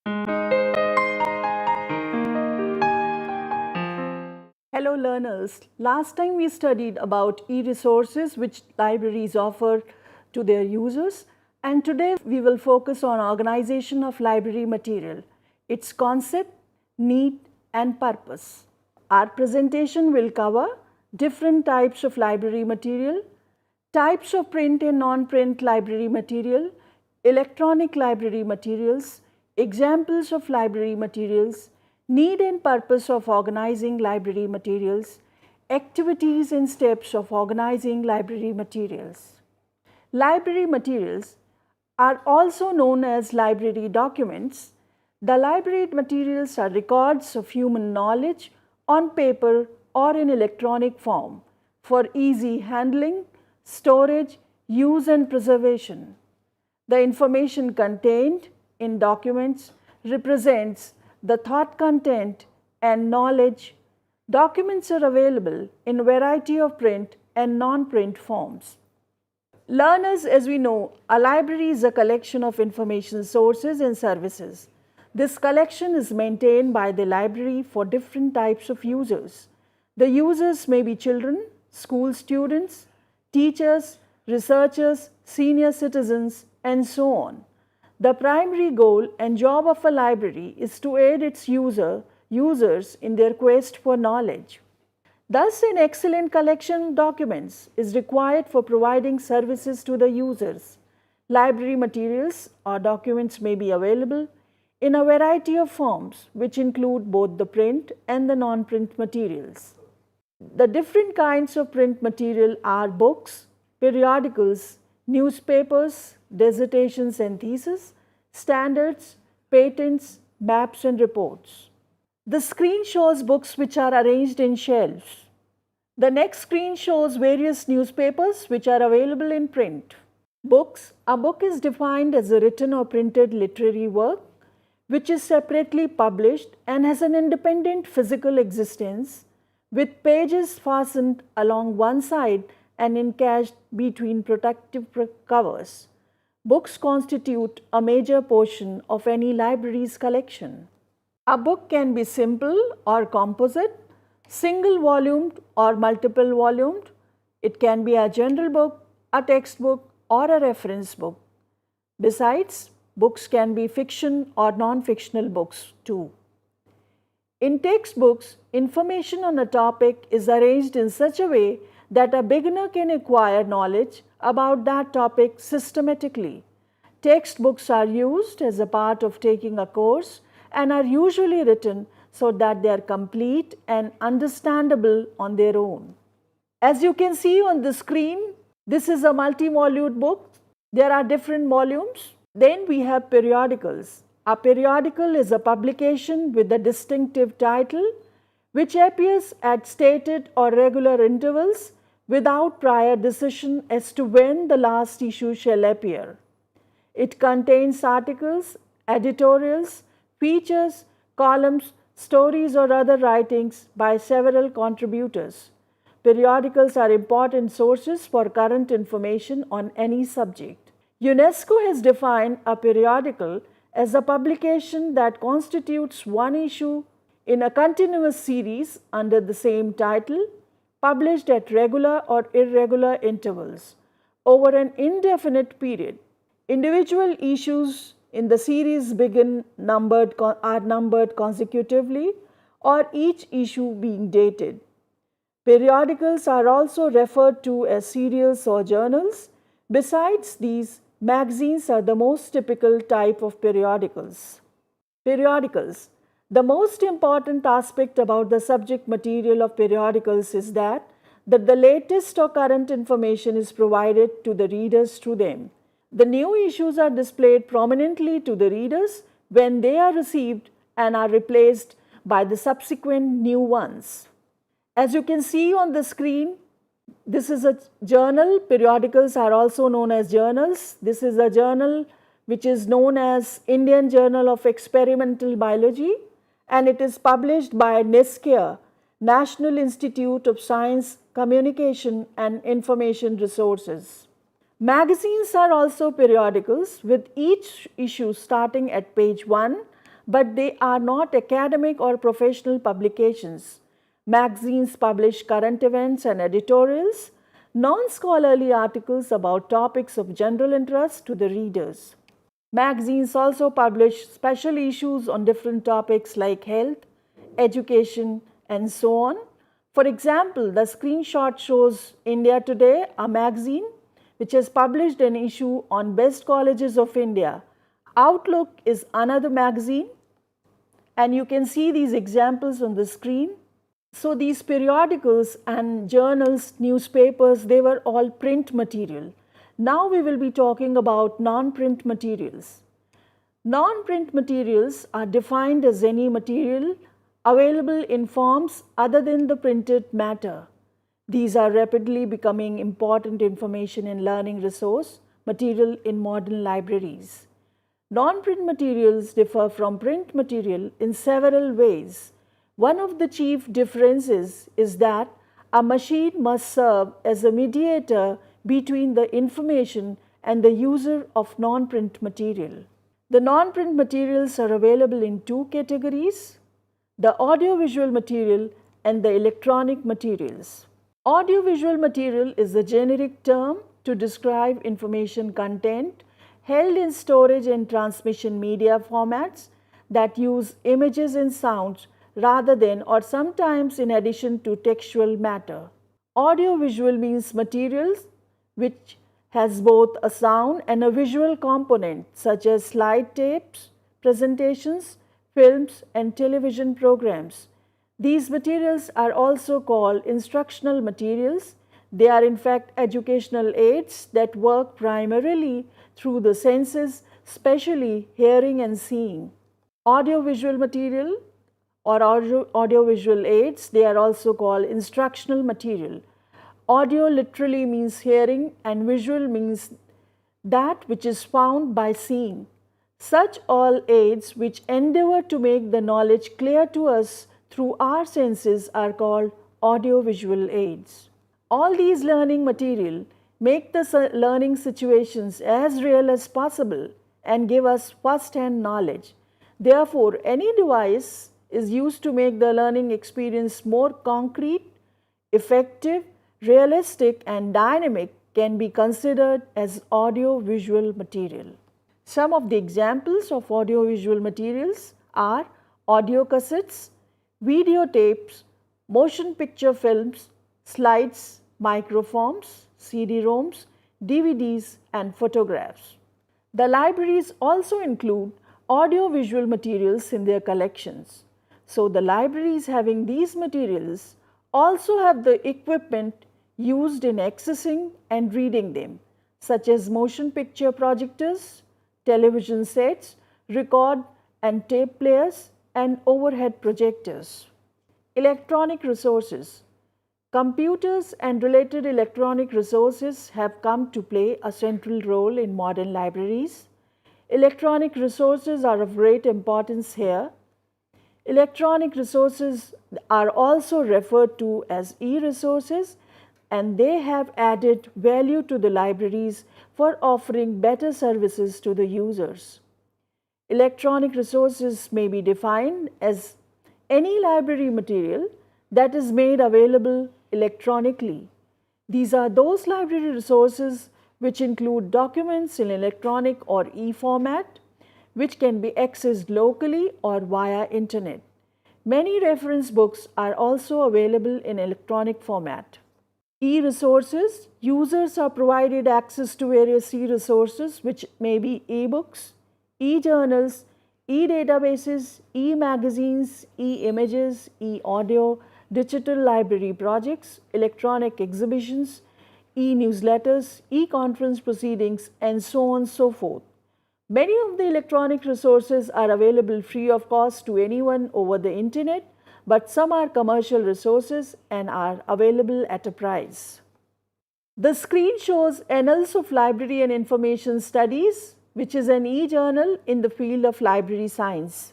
Hello learners, last time we studied about e-resources which libraries offer to their users, and today we will focus on organization of library material, its concept, need and purpose. Our presentation will cover different types of library material, types of print and non-print library material, electronic library materials, examples of library materials, need and purpose of organizing library materials, activities and steps of organizing library materials. Library materials are also known as library documents. The library materials are records of human knowledge on paper or in electronic form for easy handling, storage, use and preservation. The information contained in documents represents the thought content and knowledge. Documents are available in a variety of print and non-print forms. Learners, as we know, a library is a collection of information sources and services. This collection is maintained by the library for different types of users. The users may be children, school students, teachers, researchers, senior citizens, and so on. The primary goal and job of a library is to aid its users in their quest for knowledge. Thus, an excellent collection of documents is required for providing services to the users. Library materials or documents may be available in a variety of forms, which include both the print and the non-print materials. The different kinds of print material are books, periodicals, newspapers, dissertations and theses, standards, patents, maps and reports. The screen shows books which are arranged in shelves. The next screen shows various newspapers which are available in print. Books. A book is defined as a written or printed literary work which is separately published and has an independent physical existence with pages fastened along one side and encased between protective covers. Books constitute a major portion of any library's collection. A book can be simple or composite, single volumed or multiple volumed. It can be a general book, a textbook or a reference book. Besides, books can be fiction or non-fictional books too. In textbooks, information on a topic is arranged in such a way that a beginner can acquire knowledge about that topic systematically. Textbooks are used as a part of taking a course and are usually written so that they are complete and understandable on their own. As you can see on the screen, this is a multi-volume book. There are different volumes. Then we have periodicals. A periodical is a publication with a distinctive title which appears at stated or regular intervals without prior decision as to when the last issue shall appear. It contains articles, editorials, features, columns, stories or other writings by several contributors. Periodicals are important sources for current information on any subject. UNESCO has defined a periodical as a publication that constitutes one issue in a continuous series under the same title, published at regular or irregular intervals over an indefinite period. Individual issues in the series are numbered consecutively or each issue being dated. Periodicals are also referred to as serials or journals. Besides these, magazines are the most typical type of periodicals. Periodicals. The most important aspect about the subject material of periodicals is that the latest or current information is provided to the readers through them. The new issues are displayed prominently to the readers when they are received and are replaced by the subsequent new ones. As you can see on the screen, this is a journal. Periodicals are also known as journals. This is a journal which is known as Indian Journal of Experimental Biology, and it is published by NISCIA, National Institute of Science, Communication and Information Resources. Magazines are also periodicals with each issue starting at page 1 but they are not academic or professional publications. Magazines publish current events and editorials, non-scholarly articles about topics of general interest to the readers. Magazines also publish special issues on different topics like health, education, and so on. For example, the screenshot shows India Today, a magazine which has published an issue on best colleges of India. Outlook is another magazine, and you can see these examples on the screen. So these periodicals and journals, newspapers, they were all print material. Now we will be talking about non-print materials. Non-print materials are defined as any material available in forms other than the printed matter. These are rapidly becoming important information and learning resource material in modern libraries. Non-print materials differ from print material in several ways. One of the chief differences is that a machine must serve as a mediator between the information and the user of non-print material. The non-print materials are available in two categories: the audiovisual material and the electronic materials. Audiovisual material is a generic term to describe information content held in storage and transmission media formats that use images and sounds rather than or sometimes in addition to textual matter. Audiovisual means materials which has both a sound and a visual component, such as slide tapes, presentations, films, and television programs. These materials are also called instructional materials. They are in fact educational aids that work primarily through the senses, especially hearing and seeing. Audiovisual material or audiovisual aids, they are also called instructional material. Audio literally means hearing and visual means that which is found by seeing. Such all aids which endeavor to make the knowledge clear to us through our senses are called audiovisual aids. All these learning material make the learning situations as real as possible and give us first-hand knowledge. Therefore, any device is used to make the learning experience more concrete, effective, realistic, and dynamic can be considered as audio-visual material. Some of the examples of audio-visual materials are audio cassettes, videotapes, motion picture films, slides, microforms, CD-ROMs, DVDs, and photographs. The libraries also include audio-visual materials in their collections. So the libraries having these materials also have the equipment used in accessing and reading them, such as motion picture projectors, television sets, record and tape players, and overhead projectors. Electronic resources. Computers and related electronic resources have come to play a central role in modern libraries. Electronic resources are of great importance here. Electronic resources are also referred to as e-resources, and they have added value to the libraries for offering better services to the users. Electronic resources may be defined as any library material that is made available electronically. These are those library resources which include documents in electronic or e-format, which can be accessed locally or via internet. Many reference books are also available in electronic format. E-resources. Users are provided access to various e-resources which may be e-books, e-journals, e-databases, e-magazines, e-images, e-audio, digital library projects, electronic exhibitions, e-newsletters, e-conference proceedings, and so on and so forth. Many of the electronic resources are available free of cost to anyone over the internet, but some are commercial resources and are available at a price. The screen shows Annals of Library and Information Studies, which is an e-journal in the field of library science.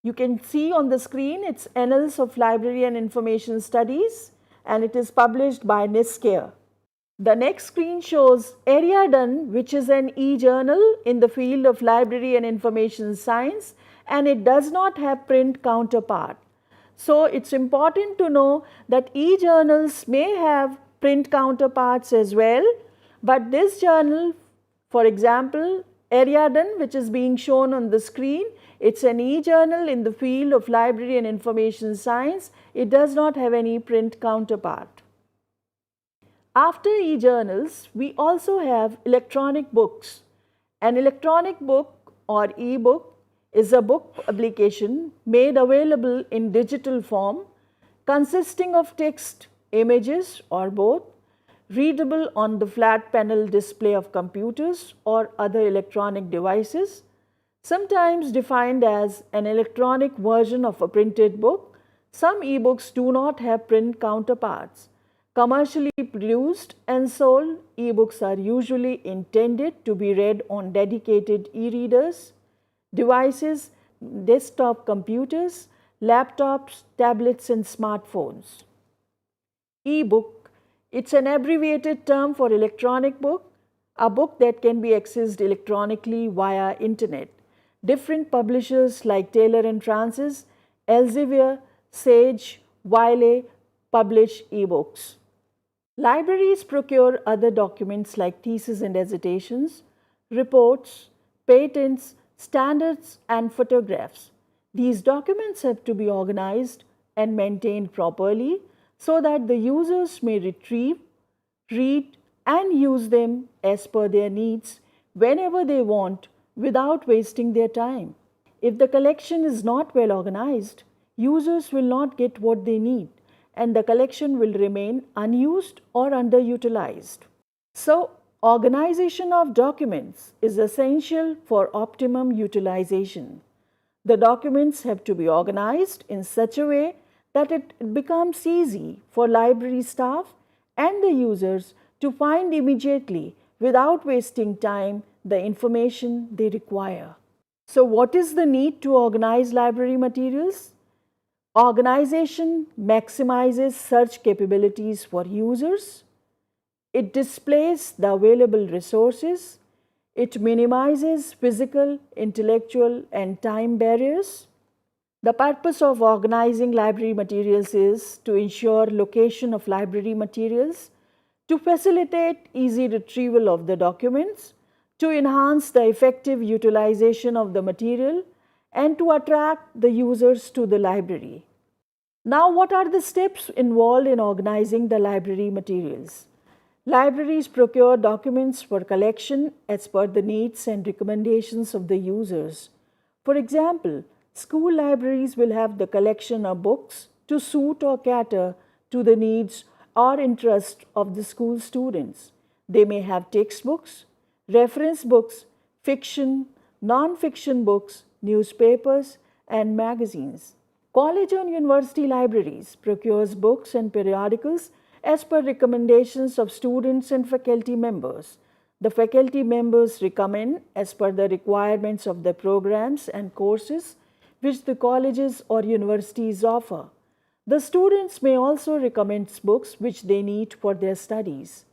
You can see on the screen it's Annals of Library and Information Studies, and it is published by Niscare. The next screen shows Ariadne, which is an e-journal in the field of library and information science, and it does not have print counterpart. So it's important to know that e-journals may have print counterparts as well, but this journal, for example, Ariadne, which is being shown on the screen, it's an e-journal in the field of library and information science. It does not have any print counterpart. After e-journals, we also have electronic books. An electronic book or e-book is a book publication made available in digital form, consisting of text, images or both, readable on the flat panel display of computers or other electronic devices, sometimes defined as an electronic version of a printed book. Some e-books do not have print counterparts. Commercially produced and sold e-books are usually intended to be read on dedicated e-readers, devices, desktop computers, laptops, tablets and smartphones. E-book, it's an abbreviated term for electronic book, a book that can be accessed electronically via internet. Different publishers like Taylor and Francis, Elsevier, Sage, Wiley publish e-books. Libraries procure other documents like theses and dissertations, reports, patents, standards and photographs. These documents have to be organized and maintained properly so that the users may retrieve, read and use them as per their needs whenever they want without wasting their time. If the collection is not well organized, users will not get what they need and the collection will remain unused or underutilized. So, organization of documents is essential for optimum utilization. The documents have to be organized in such a way that it becomes easy for library staff and the users to find immediately without wasting time the information they require. So, what is the need to organize library materials? Organization maximizes search capabilities for users. It displays the available resources. It minimizes physical, intellectual, and time barriers. The purpose of organizing library materials is to ensure location of library materials, to facilitate easy retrieval of the documents, to enhance the effective utilization of the material, and to attract the users to the library. Now, what are the steps involved in organizing the library materials? Libraries procure documents for collection as per the needs and recommendations of the users. For example, school libraries will have the collection of books to suit or cater to the needs or interest of the school students. They may have textbooks, reference books, fiction, non-fiction books, newspapers, and magazines. College and university libraries procures books and periodicals as per recommendations of students and faculty members. The faculty members recommend as per the requirements of the programs and courses which the colleges or universities offer. The students may also recommend books which they need for their studies.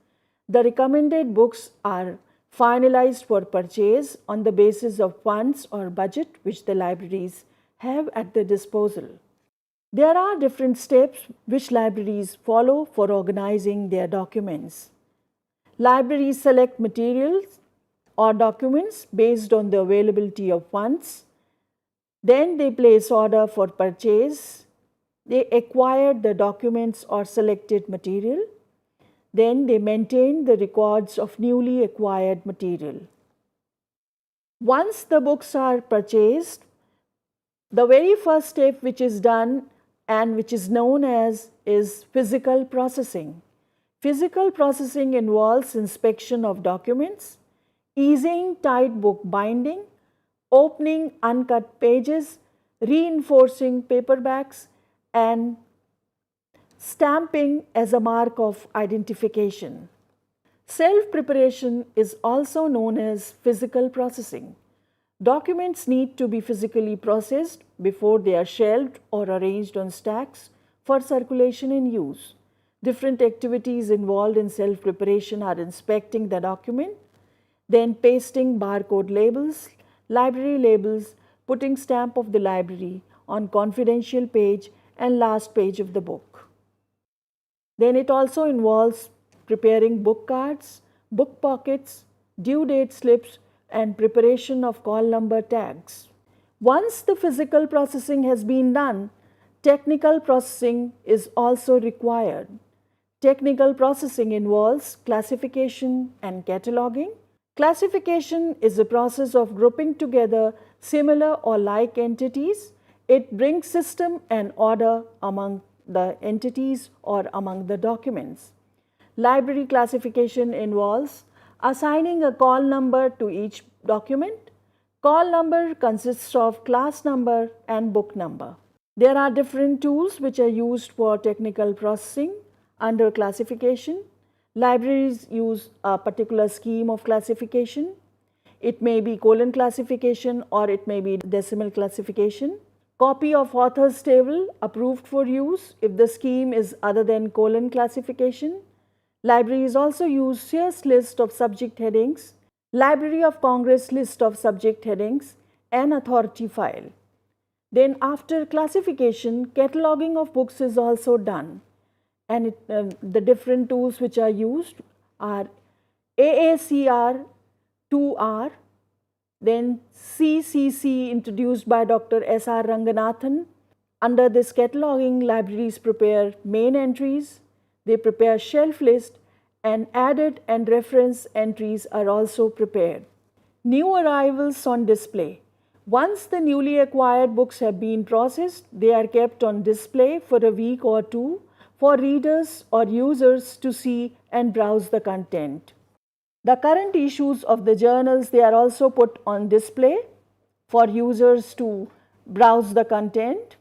The recommended books are finalized for purchase on the basis of funds or budget which the libraries have at their disposal. There are different steps which libraries follow for organizing their documents. Libraries select materials or documents based on the availability of funds. Then they place order for purchase. They acquire the documents or selected material. Then they maintain the records of newly acquired material. Once the books are purchased, the very first step which is done and which is known as is physical processing. Physical processing involves inspection of documents, easing tight book binding, opening uncut pages, reinforcing paperbacks, and stamping as a mark of identification. Self-preparation is also known as physical processing. Documents need to be physically processed before they are shelved or arranged on stacks for circulation and use. Different activities involved in self-preparation are inspecting the document, then pasting barcode labels, library labels, putting stamp of the library on confidential page and last page of the book. Then it also involves preparing book cards, book pockets, due date slips, and preparation of call number tags. Once the physical processing has been done, technical processing is also required. Technical processing involves classification and cataloging. Classification is a process of grouping together similar or like entities. It brings system and order among the entities or among the documents. Library classification involves assigning a call number to each document. Call number consists of class number and book number. There are different tools which are used for technical processing under classification. Libraries use a particular scheme of classification. It may be colon classification or it may be decimal classification. Copy of author's table approved for use if the scheme is other than colon classification. Libraries also use Sears list of subject headings, Library of Congress list of subject headings, and authority file. Then after classification, cataloging of books is also done. And the different tools which are used are AACR 2R, then CCC introduced by Dr. S.R. Ranganathan. Under this cataloging, libraries prepare main entries, they prepare shelf list, and added and reference entries are also prepared. New arrivals on display. Once the newly acquired books have been processed, they are kept on display for a week or two for readers or users to see and browse the content. The current issues of the journals, they are also put on display for users to browse the content.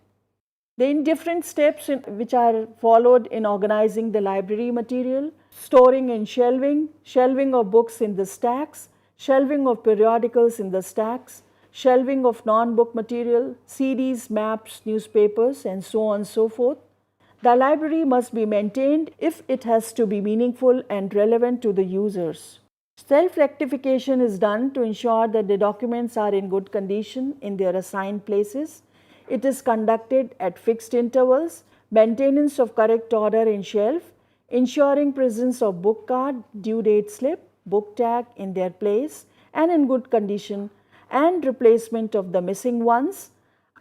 Then different steps which are followed in organizing the library material, storing and shelving, shelving of books in the stacks, shelving of periodicals in the stacks, shelving of non-book material, CDs, maps, newspapers, and so on and so forth. The library must be maintained if it has to be meaningful and relevant to the users. Self-rectification is done to ensure that the documents are in good condition in their assigned places. It is conducted at fixed intervals, maintenance of correct order in shelf, ensuring presence of book card, due date slip, book tag in their place and in good condition, and replacement of the missing ones,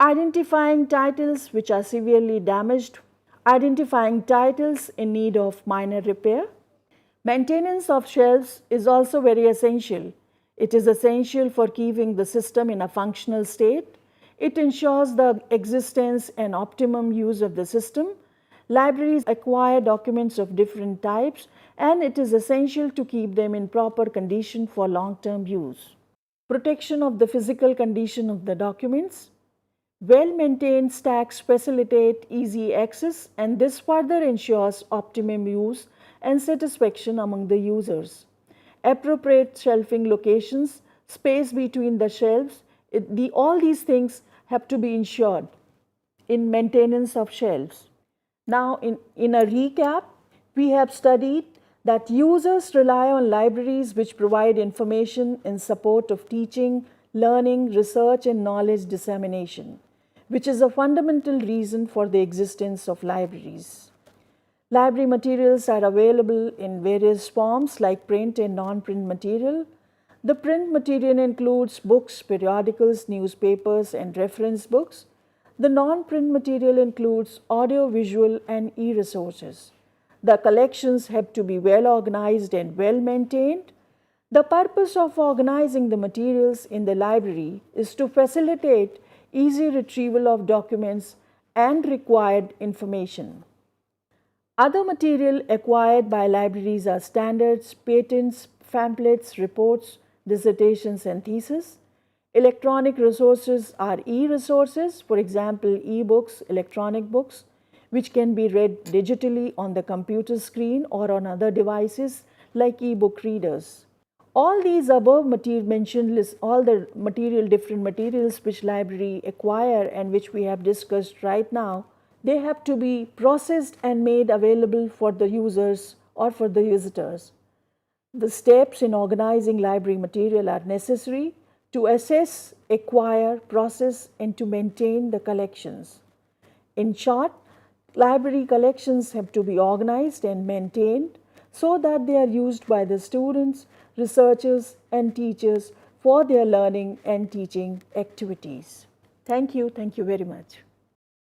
identifying titles which are severely damaged, identifying titles in need of minor repair. Maintenance of shelves is also very essential. It is essential for keeping the system in a functional state. It ensures the existence and optimum use of the system. Libraries acquire documents of different types, and it is essential to keep them in proper condition for long-term use. Protection of the physical condition of the documents. Well-maintained stacks facilitate easy access, and this further ensures optimum use and satisfaction among the users. Appropriate shelving locations, space between the shelves, all these things have to be ensured in maintenance of shelves. Now, in a recap, we have studied that users rely on libraries which provide information in support of teaching, learning, research, and knowledge dissemination, which is a fundamental reason for the existence of libraries. Library materials are available in various forms like print and non-print material. The print material includes books, periodicals, newspapers, and reference books. The non-print material includes audio, visual, and e-resources. The collections have to be well organized and well maintained. The purpose of organizing the materials in the library is to facilitate easy retrieval of documents and required information. Other material acquired by libraries are standards, patents, pamphlets, reports, dissertations, and theses. Electronic resources are e-resources, for example, e-books, electronic books, which can be read digitally on the computer screen or on other devices like e-book readers. All these above mentioned list all the different materials which library acquire and which we have discussed right now. They have to be processed and made available for the users or for the visitors. The steps in organizing library material are necessary to assess, acquire, process, and to maintain the collections. In short, library collections have to be organized and maintained so that they are used by the students, researchers, and teachers for their learning and teaching activities. Thank you very much.